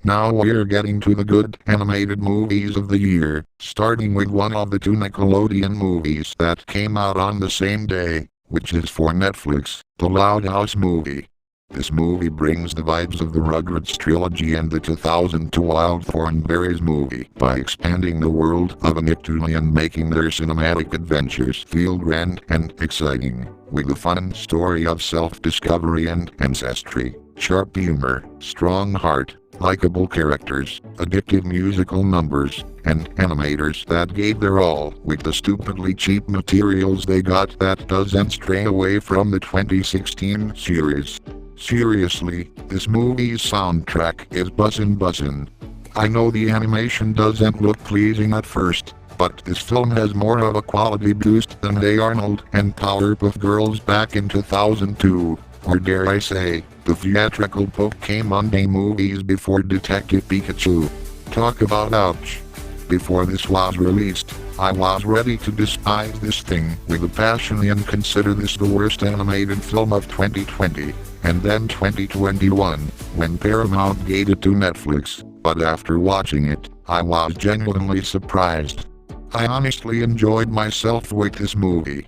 Now we're getting to the good animated movies of the year, starting with one of the two Nickelodeon movies that came out on the same day, which is for Netflix, the Loud House movie. This movie brings the vibes of the Rugrats trilogy and the 2002 Wild Thornberrys movie by expanding the world of a Nicktoonian, making their cinematic adventures feel grand and exciting, with a fun story of self-discovery and ancestry, sharp humor, strong heart, likable characters, addictive musical numbers, and animators that gave their all with the stupidly cheap materials they got that doesn't stray away from the 2016 series. Seriously, this movie's soundtrack is buzzin'. I know the animation doesn't look pleasing at first, but this film has more of a quality boost than Hey Arnold and Powerpuff Girls back in 2002, or dare I say, the theatrical Pokémon movies before Detective Pikachu. Talk about ouch. Before this was released, I was ready to despise this thing with a passion and consider this the worst animated film of 2020. And then 2021, when Paramount gave it to Netflix, but after watching it, I was genuinely surprised. I honestly enjoyed myself with this movie.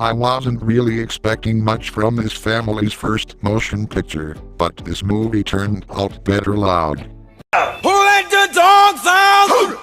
I wasn't really expecting much from this family's first motion picture, but this movie turned out better. Loud. Who let the dogs out?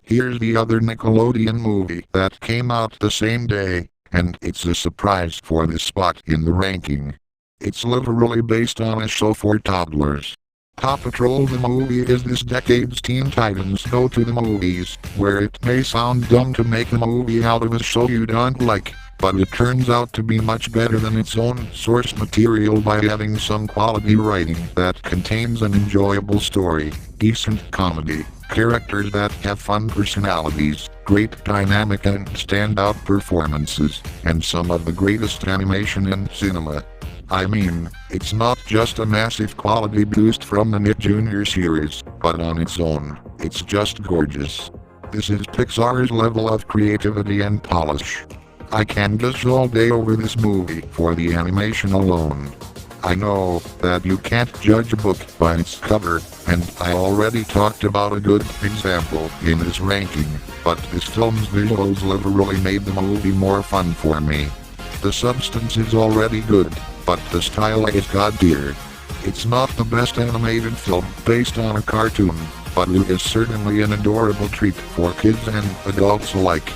Here's the other Nickelodeon movie that came out the same day, and it's a surprise for this spot in the ranking. It's literally based on a show for toddlers. Paw Patrol the movie is this decade's Teen Titans Go to the Movies, where it may sound dumb to make a movie out of a show you don't like, but it turns out to be much better than its own source material by having some quality writing that contains an enjoyable story, decent comedy, characters that have fun personalities, great dynamic and standout performances, and some of the greatest animation in cinema. I mean, it's not just a massive quality boost from the Nick Jr. series, but on its own, it's just gorgeous. This is Pixar's level of creativity and polish. I can gush all day over this movie for the animation alone. I know that you can't judge a book by its cover, and I already talked about a good example in this ranking, but this film's visuals literally made the movie more fun for me. The substance is already good, but the style is god tier. It's not the best animated film based on a cartoon, but it is certainly an adorable treat for kids and adults alike.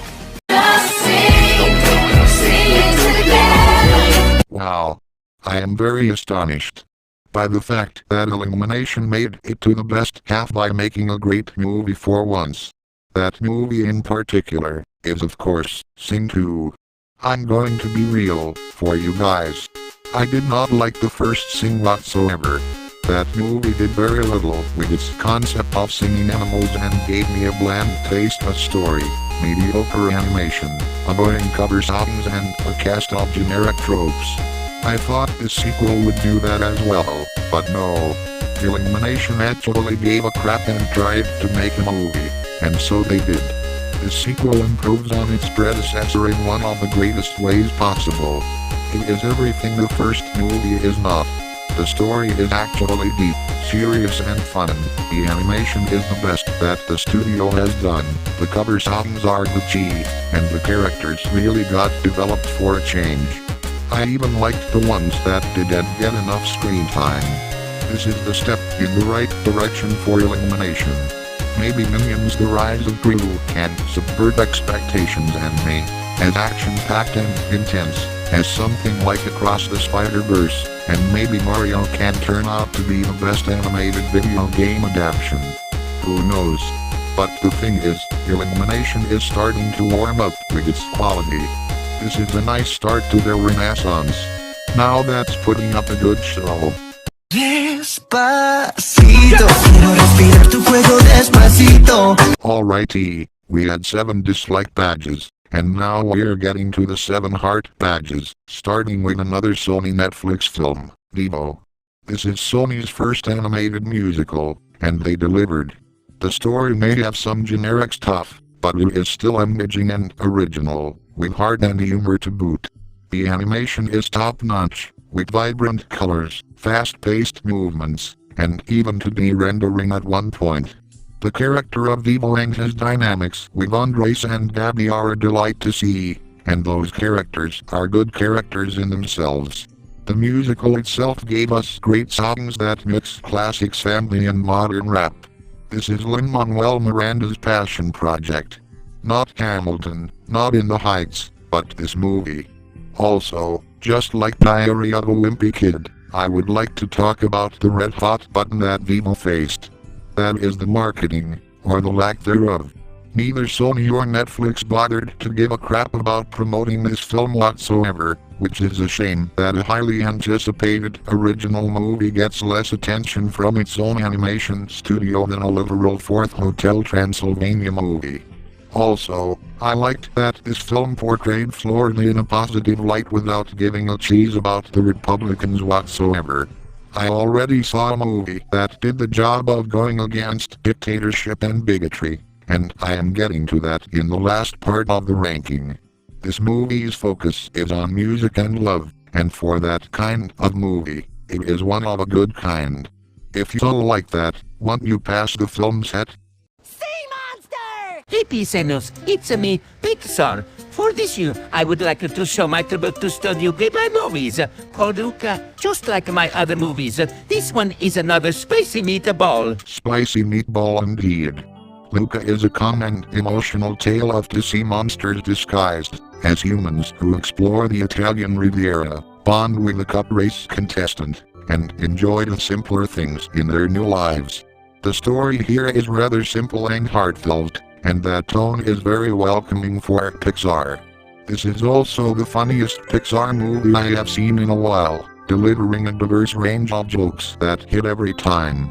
Wow. I am very astonished by the fact that Illumination made it to the best half by making a great movie for once. That movie in particular is of course Sing 2. I'm going to be real for you guys. I did not like the first Sing whatsoever. That movie did very little with its concept of singing animals and gave me a bland taste of story, mediocre animation, annoying cover songs and a cast of generic tropes. I thought the sequel would do that as well, but no. Illumination actually gave a crap and tried to make a movie, and so they did. The sequel improves on its predecessor in one of the greatest ways possible. It is everything the first movie is not. The story is actually deep, serious and fun. The animation is the best that the studio has done. The cover songs are the key, and the characters really got developed for a change. I even liked the ones that didn't get enough screen time. This is the step in the right direction for Illumination. Maybe Minions: The Rise of Gru can subvert expectations and be as action-packed and intense as something like Across the Spider-Verse, and maybe Mario can turn out to be the best animated video game adaptation. Who knows? But the thing is, Illumination is starting to warm up with its quality. This is a nice start to their renaissance. Now that's putting up a good show. Despacito, quiero respirar tu fuego despacito. Alrighty, we had 7 dislike badges, and now we're getting to the 7 heart badges, starting with another Sony Netflix film, Devo. This is Sony's first animated musical, and they delivered. The story may have some generic stuff, but it is still engaging and original, with heart and humor to boot. The animation is top-notch, with vibrant colors, fast-paced movements, and even to de-rendering at one point. The character of Vivo and his dynamics with Andres and Gabby are a delight to see, and those characters are good characters in themselves. The musical itself gave us great songs that mix classics, family and modern rap. This is Lin-Manuel Miranda's passion project. Not Hamilton, not In the Heights, but this movie. Also, just like Diary of a Wimpy Kid, I would like to talk about the red hot button that Vivo faced. That is the marketing, or the lack thereof. Neither Sony or Netflix bothered to give a crap about promoting this film whatsoever, which is a shame that a highly anticipated original movie gets less attention from its own animation studio than a literal fourth Hotel Transylvania movie. Also, I liked that this film portrayed Florida in a positive light without giving a cheese about the Republicans whatsoever. I already saw a movie that did the job of going against dictatorship and bigotry, and I am getting to that in the last part of the ranking. This movie's focus is on music and love, and for that kind of movie, it is one of a good kind. If you don't like that, won't you pass the film set? Hey Pisenos, it's me, Pixar. For this year, I would like to show my tribute to Studio Ghibli movies called Luca. Just like my other movies, this one is another spicy meatball. Spicy meatball indeed. Luca is a calm and emotional tale of two sea monsters disguised as humans who explore the Italian Riviera, bond with a cup race contestant, and enjoy the simpler things in their new lives. The story here is rather simple and heartfelt, and that tone is very welcoming for Pixar. This is also the funniest Pixar movie I have seen in a while, delivering a diverse range of jokes that hit every time.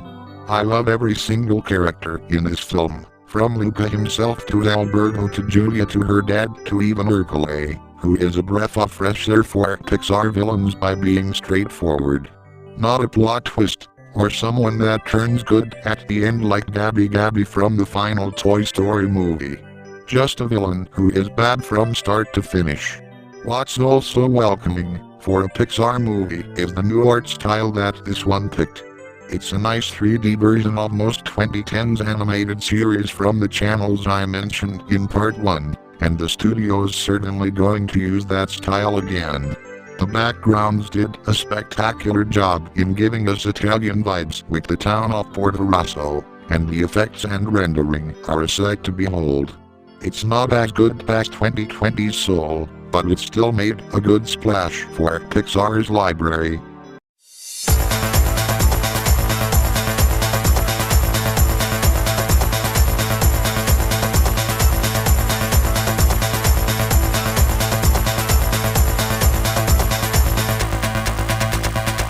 I love every single character in this film, from Luca himself to Alberto to Julia to her dad to even Hercule, who is a breath of fresh air for Pixar villains by being straightforward. Not a plot twist, or someone that turns good at the end like Gabby from the final Toy Story movie. Just a villain who is bad from start to finish. What's also welcoming for a Pixar movie is the new art style that this one picked. It's a nice 3D version of most 2010s animated series from the channels I mentioned in part 1, and the studio's certainly going to use that style again. The backgrounds did a spectacular job in giving us Italian vibes with the town of Porto Rosso, and the effects and rendering are a sight to behold. It's not as good as 2020's Soul, but it still made a good splash for Pixar's library,